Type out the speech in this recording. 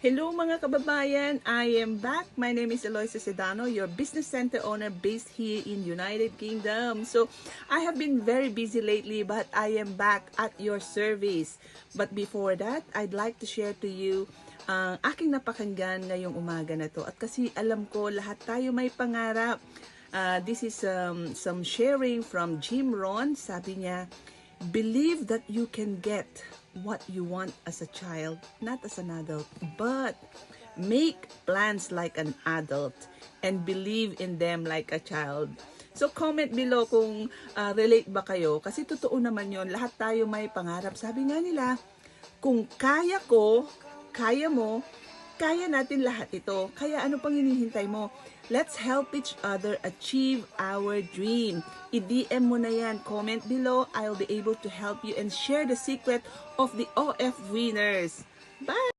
Hello mga kababayan, I am back. My name is Eloisa Sedano, your business center owner based here in United Kingdom. So, I have been very busy lately but I am back at your service. But before that, I'd like to share to you ang aking napakinggan ngayong umaga na to. At kasi alam ko lahat tayo may pangarap. This is some sharing from Jim Rohn. Sabi niya, believe that you can get what you want as a child, not as an adult, but make plans like an adult and believe in them like a child. So comment below kung relate ba kayo, kasi totoo naman yon, lahat tayo may pangarap. Sabi nga nila, kung kaya ko, kaya mo, kaya natin lahat ito. Kaya ano pang hinihintay mo? Let's help each other achieve our dream. I-DM mo na yan. Comment below. I'll be able to help you and share the secret of the OF winners. Bye!